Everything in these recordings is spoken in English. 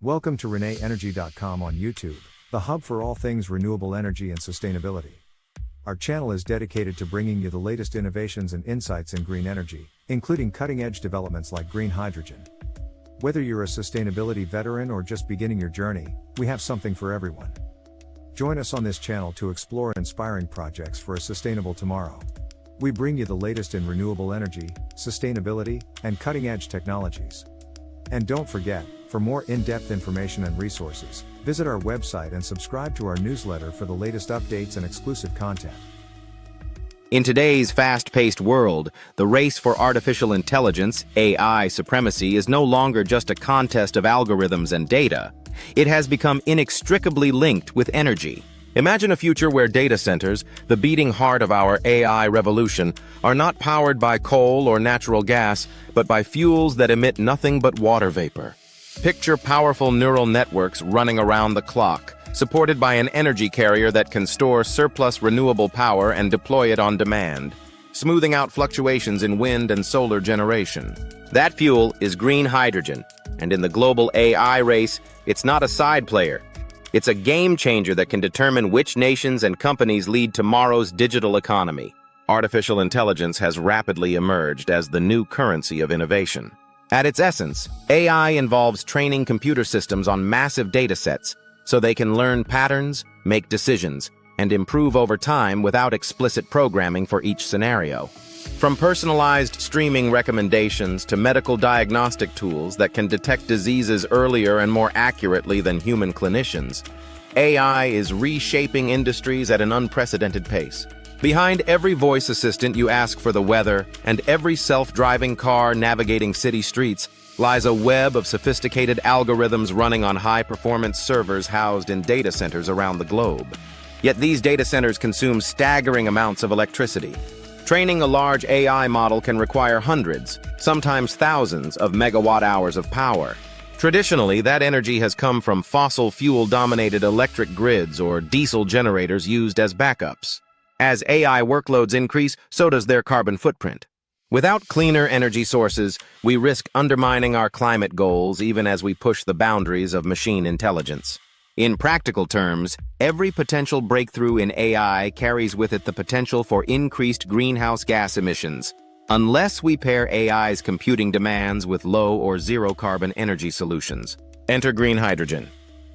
Welcome to ReneEnergy.com on YouTube, the hub for all things renewable energy and sustainability. Our channel is dedicated to bringing you the latest innovations and insights in green energy, including cutting-edge developments like green hydrogen. Whether you're a sustainability veteran or just beginning your journey, we have something for everyone. Join us on this channel to explore inspiring projects for a sustainable tomorrow. We bring you the latest in renewable energy, sustainability, and cutting-edge technologies. And don't forget, for more in-depth information and resources, visit our website and subscribe to our newsletter for the latest updates and exclusive content. In today's fast-paced world, the race for artificial intelligence, AI supremacy, is no longer just a contest of algorithms and data. It has become inextricably linked with energy. Imagine a future where data centers, the beating heart of our AI revolution, are not powered by coal or natural gas, but by fuels that emit nothing but water vapor. Picture powerful neural networks running around the clock, supported by an energy carrier that can store surplus renewable power and deploy it on demand, smoothing out fluctuations in wind and solar generation. That fuel is green hydrogen, and in the global AI race, it's not a side player. It's a game changer that can determine which nations and companies lead tomorrow's digital economy. Artificial intelligence has rapidly emerged as the new currency of innovation. At its essence, AI involves training computer systems on massive data sets so they can learn patterns, make decisions, and improve over time without explicit programming for each scenario. From personalized streaming recommendations to medical diagnostic tools that can detect diseases earlier and more accurately than human clinicians, AI is reshaping industries at an unprecedented pace. Behind every voice assistant you ask for the weather and every self-driving car navigating city streets lies a web of sophisticated algorithms running on high-performance servers housed in data centers around the globe. Yet these data centers consume staggering amounts of electricity. Training a large AI model can require hundreds, sometimes thousands, of megawatt-hours of power. Traditionally, that energy has come from fossil fuel-dominated electric grids or diesel generators used as backups. As AI workloads increase, so does their carbon footprint. Without cleaner energy sources, we risk undermining our climate goals even as we push the boundaries of machine intelligence. In practical terms, every potential breakthrough in AI carries with it the potential for increased greenhouse gas emissions, unless we pair AI's computing demands with low or zero carbon energy solutions. Enter green hydrogen.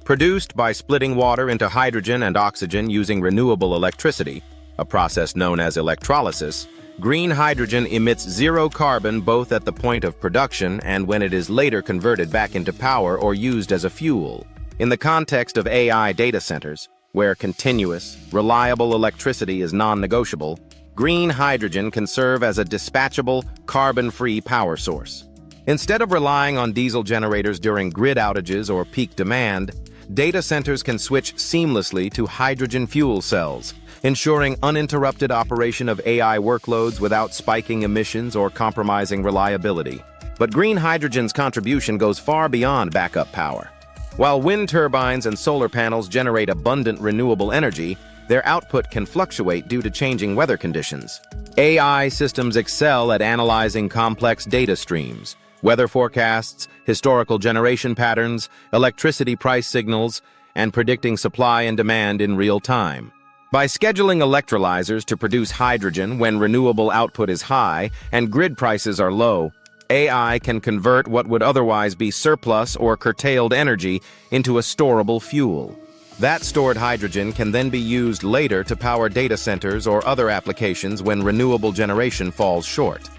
Produced by splitting water into hydrogen and oxygen using renewable electricity, a process known as electrolysis, green hydrogen emits zero carbon both at the point of production and when it is later converted back into power or used as a fuel. In the context of AI data centers, where continuous, reliable electricity is non-negotiable, green hydrogen can serve as a dispatchable, carbon-free power source. Instead of relying on diesel generators during grid outages or peak demand, data centers can switch seamlessly to hydrogen fuel cells, ensuring uninterrupted operation of AI workloads without spiking emissions or compromising reliability. But green hydrogen's contribution goes far beyond backup power. While wind turbines and solar panels generate abundant renewable energy, their output can fluctuate due to changing weather conditions. AI systems excel at analyzing complex data streams, weather forecasts, historical generation patterns, electricity price signals, and predicting supply and demand in real time. By scheduling electrolyzers to produce hydrogen when renewable output is high and grid prices are low, AI can convert what would otherwise be surplus or curtailed energy into a storable fuel. That stored hydrogen can then be used later to power data centers or other applications when renewable generation falls short.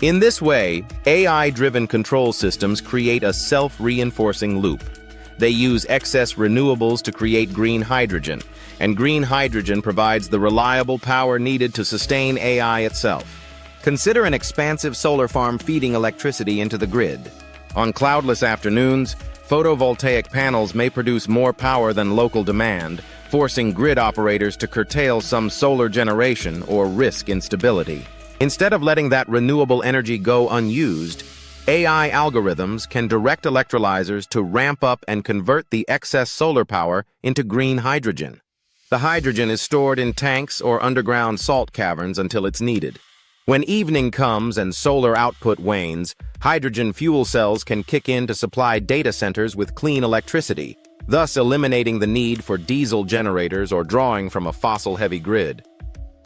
In this way, AI-driven control systems create a self-reinforcing loop. They use excess renewables to create green hydrogen, and green hydrogen provides the reliable power needed to sustain AI itself. Consider an expansive solar farm feeding electricity into the grid. On cloudless afternoons, photovoltaic panels may produce more power than local demand, forcing grid operators to curtail some solar generation or risk instability. Instead of letting that renewable energy go unused, AI algorithms can direct electrolyzers to ramp up and convert the excess solar power into green hydrogen. The hydrogen is stored in tanks or underground salt caverns until it's needed. When evening comes and solar output wanes, hydrogen fuel cells can kick in to supply data centers with clean electricity, thus eliminating the need for diesel generators or drawing from a fossil-heavy grid.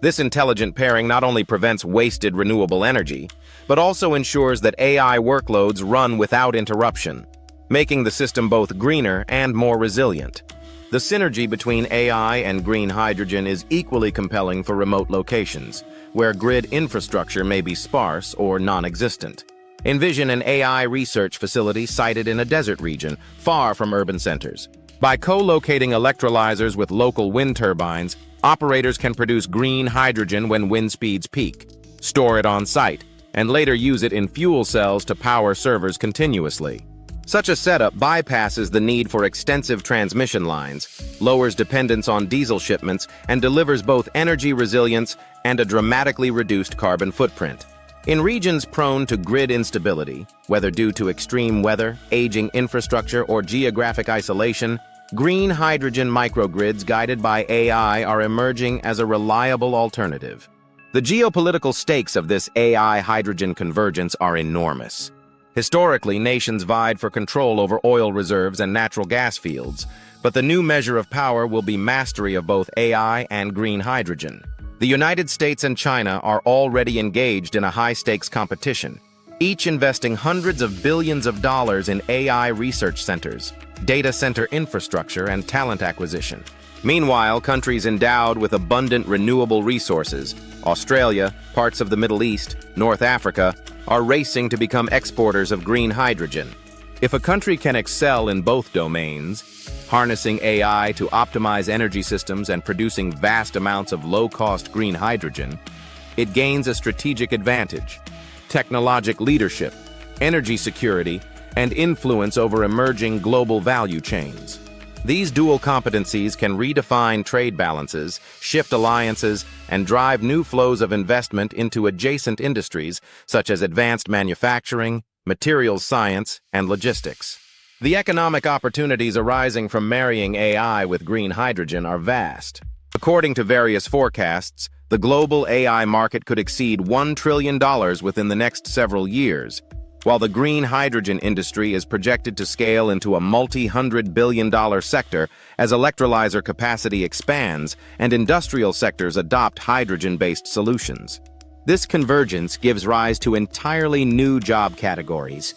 This intelligent pairing not only prevents wasted renewable energy, but also ensures that AI workloads run without interruption, making the system both greener and more resilient. The synergy between AI and green hydrogen is equally compelling for remote locations, where grid infrastructure may be sparse or non-existent. Envision an AI research facility sited in a desert region, far from urban centers. By co-locating electrolyzers with local wind turbines, operators can produce green hydrogen when wind speeds peak, store it on site, and later use it in fuel cells to power servers continuously. Such a setup bypasses the need for extensive transmission lines, lowers dependence on diesel shipments, and delivers both energy resilience and a dramatically reduced carbon footprint. In regions prone to grid instability, whether due to extreme weather, aging infrastructure, or geographic isolation, green hydrogen microgrids guided by AI are emerging as a reliable alternative. The geopolitical stakes of this AI hydrogen convergence are enormous. Historically, nations vied for control over oil reserves and natural gas fields, but the new measure of power will be mastery of both AI and green hydrogen. The United States and China are already engaged in a high-stakes competition, each investing hundreds of billions of dollars in AI research centers, data center infrastructure, and talent acquisition. Meanwhile, countries endowed with abundant renewable resources, Australia, parts of the Middle East, North Africa, are racing to become exporters of green hydrogen. If a country can excel in both domains, harnessing AI to optimize energy systems and producing vast amounts of low-cost green hydrogen, it gains a strategic advantage, technological leadership, energy security, and influence over emerging global value chains. These dual competencies can redefine trade balances, shift alliances, and drive new flows of investment into adjacent industries such as advanced manufacturing, materials science, and logistics. The economic opportunities arising from marrying AI with green hydrogen are vast. According to various forecasts, the global AI market could exceed $1 trillion within the next several years, while the green hydrogen industry is projected to scale into a multi-hundred-billion-dollar sector as electrolyzer capacity expands and industrial sectors adopt hydrogen-based solutions. This convergence gives rise to entirely new job categories.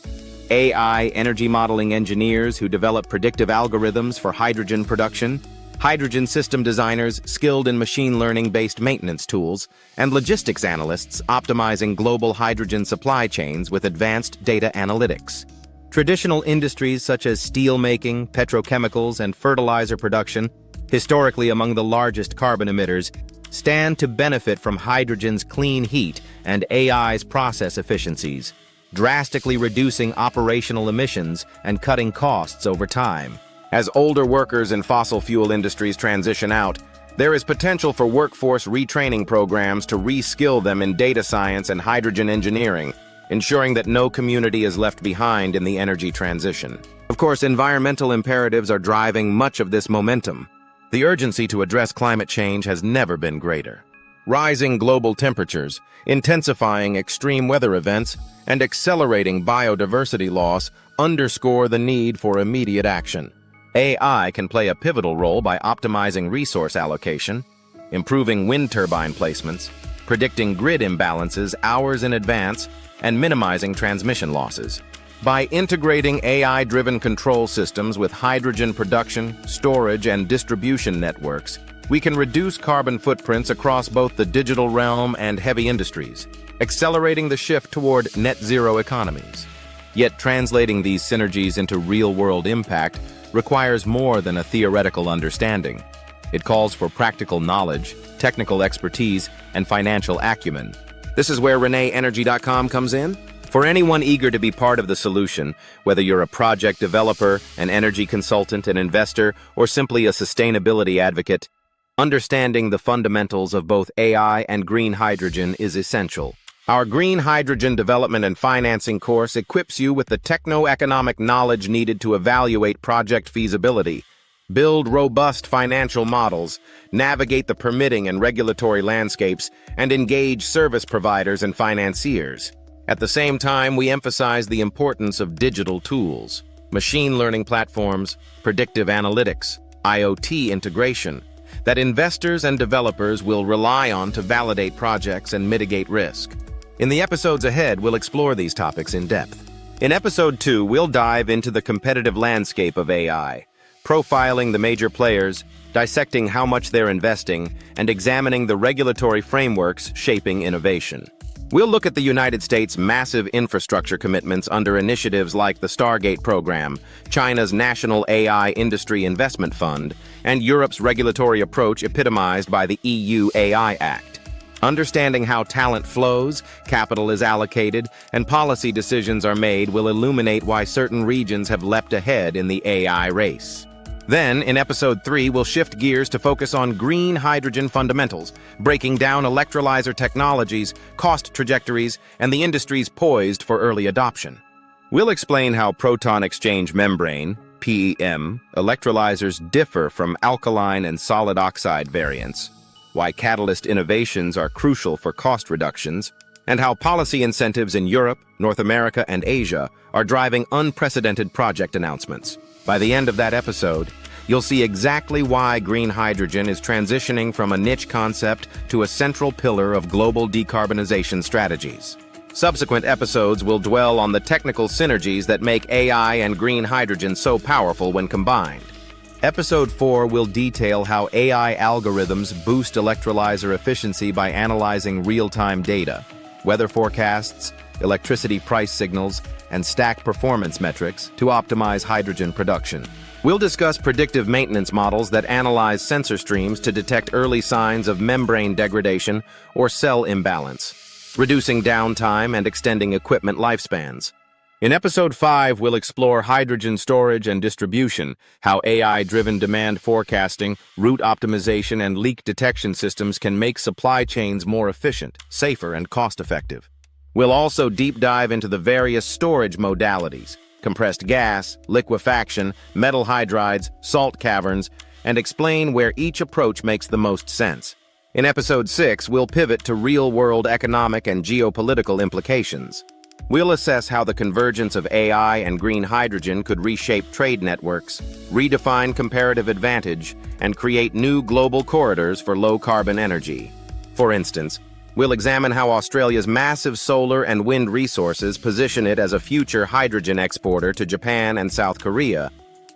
AI energy modeling engineers who develop predictive algorithms for hydrogen production, hydrogen system designers skilled in machine learning-based maintenance tools, and logistics analysts optimizing global hydrogen supply chains with advanced data analytics. Traditional industries such as steelmaking, petrochemicals, and fertilizer production, historically among the largest carbon emitters, stand to benefit from hydrogen's clean heat and AI's process efficiencies, drastically reducing operational emissions and cutting costs over time. As older workers in fossil fuel industries transition out, there is potential for workforce retraining programs to re-skill them in data science and hydrogen engineering, ensuring that no community is left behind in the energy transition. Of course, environmental imperatives are driving much of this momentum. The urgency to address climate change has never been greater. Rising global temperatures, intensifying extreme weather events, and accelerating biodiversity loss underscore the need for immediate action. AI can play a pivotal role by optimizing resource allocation, improving wind turbine placements, predicting grid imbalances hours in advance, and minimizing transmission losses. By integrating AI-driven control systems with hydrogen production, storage, and distribution networks, we can reduce carbon footprints across both the digital realm and heavy industries, accelerating the shift toward net-zero economies. Yet translating these synergies into real-world impact requires more than a theoretical understanding. It calls for practical knowledge, technical expertise, and financial acumen. This is where ReneeEnergy.com comes in. For anyone eager to be part of the solution, whether you're a project developer, an energy consultant, an investor, or simply a sustainability advocate, understanding the fundamentals of both AI and green hydrogen is essential. Our Green Hydrogen Development and Financing course equips you with the techno-economic knowledge needed to evaluate project feasibility, build robust financial models, navigate the permitting and regulatory landscapes, and engage service providers and financiers. At the same time, we emphasize the importance of digital tools, machine learning platforms, predictive analytics, IoT integration, that investors and developers will rely on to validate projects and mitigate risk. In the episodes ahead, we'll explore these topics in depth. In Episode 2, we'll dive into the competitive landscape of AI, profiling the major players, dissecting how much they're investing, and examining the regulatory frameworks shaping innovation. We'll look at the United States' massive infrastructure commitments under initiatives like the Stargate program, China's National AI Industry Investment Fund, and Europe's regulatory approach epitomized by the EU AI Act. Understanding how talent flows, capital is allocated, and policy decisions are made will illuminate why certain regions have leapt ahead in the AI race. Then, in Episode 3, we'll shift gears to focus on green hydrogen fundamentals, breaking down electrolyzer technologies, cost trajectories, and the industries poised for early adoption. We'll explain how proton exchange membrane, PEM, electrolyzers differ from alkaline and solid oxide variants, why catalyst innovations are crucial for cost reductions, and how policy incentives in Europe, North America, and Asia are driving unprecedented project announcements. By the end of that episode, you'll see exactly why green hydrogen is transitioning from a niche concept to a central pillar of global decarbonization strategies. Subsequent episodes will dwell on the technical synergies that make AI and green hydrogen so powerful when combined. Episode 4 will detail how AI algorithms boost electrolyzer efficiency by analyzing real-time data, weather forecasts, electricity price signals, and stack performance metrics to optimize hydrogen production. We'll discuss predictive maintenance models that analyze sensor streams to detect early signs of membrane degradation or cell imbalance, reducing downtime and extending equipment lifespans. In Episode 5, we'll explore hydrogen storage and distribution, how AI-driven demand forecasting, route optimization, and leak detection systems can make supply chains more efficient, safer, and cost-effective. We'll also deep dive into the various storage modalities, compressed gas, liquefaction, metal hydrides, salt caverns, and explain where each approach makes the most sense. In Episode 6, we'll pivot to real-world economic and geopolitical implications. We'll assess how the convergence of AI and green hydrogen could reshape trade networks, redefine comparative advantage, and create new global corridors for low-carbon energy. For instance, we'll examine how Australia's massive solar and wind resources position it as a future hydrogen exporter to Japan and South Korea,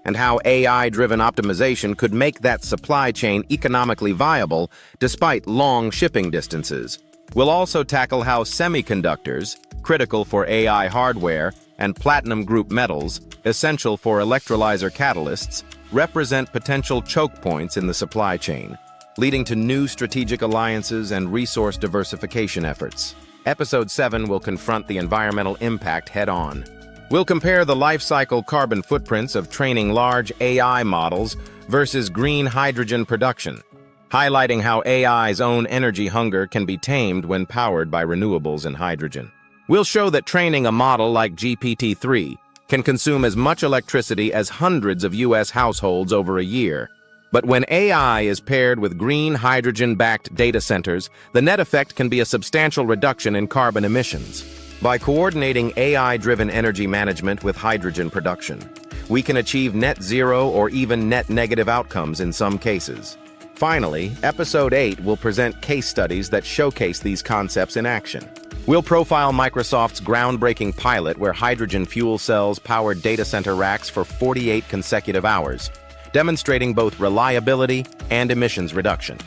and how AI-driven optimization could make that supply chain economically viable despite long shipping distances. We'll also tackle how semiconductors, critical for AI hardware, and platinum group metals, essential for electrolyzer catalysts, represent potential choke points in the supply chain, leading to new strategic alliances and resource diversification efforts. Episode 7 will confront the environmental impact head-on. We'll compare the life cycle carbon footprints of training large AI models versus green hydrogen production, highlighting how AI's own energy hunger can be tamed when powered by renewables and hydrogen. We'll show that training a model like GPT-3 can consume as much electricity as hundreds of U.S. households over a year. But when AI is paired with green hydrogen-backed data centers, the net effect can be a substantial reduction in carbon emissions. By coordinating AI-driven energy management with hydrogen production, we can achieve net zero or even net negative outcomes in some cases. Finally, Episode 8 will present case studies that showcase these concepts in action. We'll profile Microsoft's groundbreaking pilot where hydrogen fuel cells powered data center racks for 48 consecutive hours, demonstrating both reliability and emissions reduction.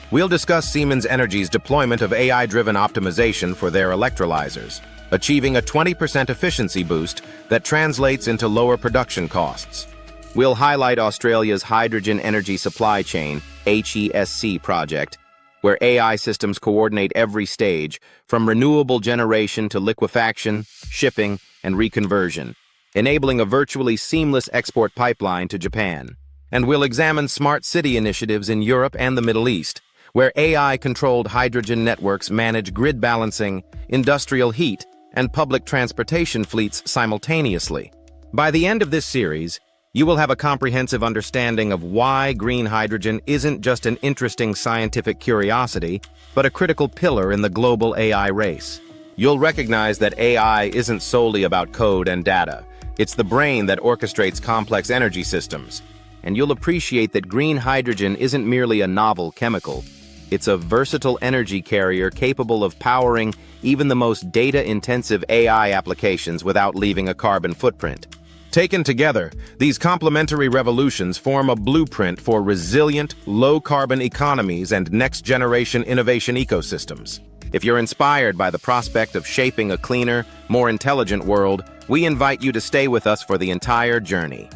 We'll discuss Siemens Energy's deployment of AI-driven optimization for their electrolyzers, achieving a 20% efficiency boost that translates into lower production costs. We'll highlight Australia's Hydrogen Energy Supply Chain, HESC project, where AI systems coordinate every stage, from renewable generation to liquefaction, shipping, and reconversion, enabling a virtually seamless export pipeline to Japan. And we'll examine smart city initiatives in Europe and the Middle East, where AI-controlled hydrogen networks manage grid balancing, industrial heat, and public transportation fleets simultaneously. By the end of this series, You will have a comprehensive understanding of why green hydrogen isn't just an interesting scientific curiosity, but a critical pillar in the global AI race. You'll recognize that AI isn't solely about code and data. It's the brain that orchestrates complex energy systems. And you'll appreciate that green hydrogen isn't merely a novel chemical. It's a versatile energy carrier capable of powering even the most data-intensive AI applications without leaving a carbon footprint. Taken together, these complementary revolutions form a blueprint for resilient, low-carbon economies and next-generation innovation ecosystems. If you're inspired by the prospect of shaping a cleaner, more intelligent world, we invite you to stay with us for the entire journey.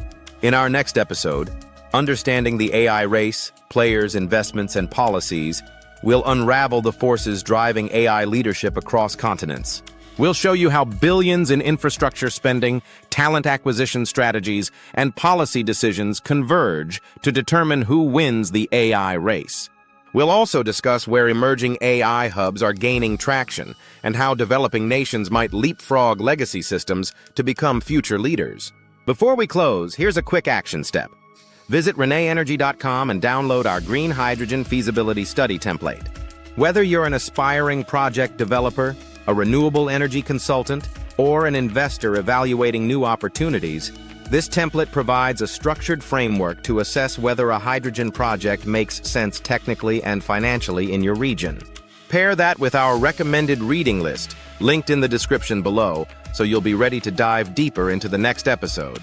In our next episode, Understanding the AI Race, Players, Investments, and Policies, we'll unravel the forces driving AI leadership across continents. We'll show you how billions in infrastructure spending, talent acquisition strategies, and policy decisions converge to determine who wins the AI race. We'll also discuss where emerging AI hubs are gaining traction and how developing nations might leapfrog legacy systems to become future leaders. Before we close, here's a quick action step. Visit renewable-powered.com and download our Green Hydrogen Feasibility Study template. Whether you're an aspiring project developer, a renewable energy consultant, or an investor evaluating new opportunities, this template provides a structured framework to assess whether a hydrogen project makes sense technically and financially in your region. Pair that with our recommended reading list, linked in the description below, so you'll be ready to dive deeper into the next episode.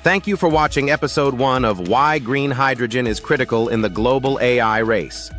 Thank you for watching Episode 1 of Why Green Hydrogen is Critical in the Global AI Race.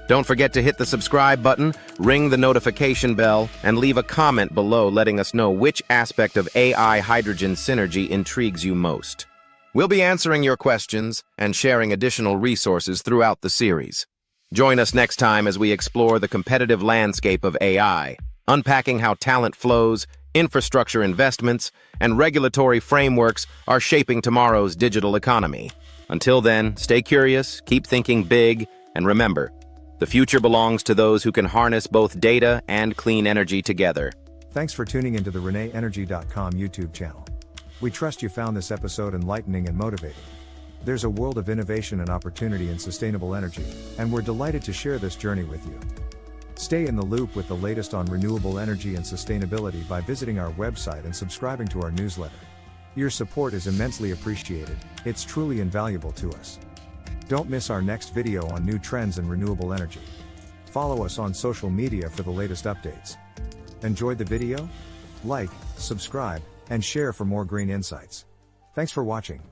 Don't forget to hit the subscribe button, ring the notification bell, and leave a comment below letting us know which aspect of AI hydrogen synergy intrigues you most. We'll be answering your questions and sharing additional resources throughout the series. Join us next time as we explore the competitive landscape of AI, unpacking how talent flows, infrastructure investments, and regulatory frameworks are shaping tomorrow's digital economy. Until then, stay curious, keep thinking big, and remember, the future belongs to those who can harness both data and clean energy together. Thanks for tuning into the ReneeEnergy.com YouTube channel. We trust you found this episode enlightening and motivating. There's a world of innovation and opportunity in sustainable energy, and we're delighted to share this journey with you. Stay in the loop with the latest on renewable energy and sustainability by visiting our website and subscribing to our newsletter. Your support is immensely appreciated, it's truly invaluable to us. Don't miss our next video on new trends in renewable energy. Follow us on social media for the latest updates. Enjoyed the video? Like, subscribe, and share for more green insights. Thanks for watching.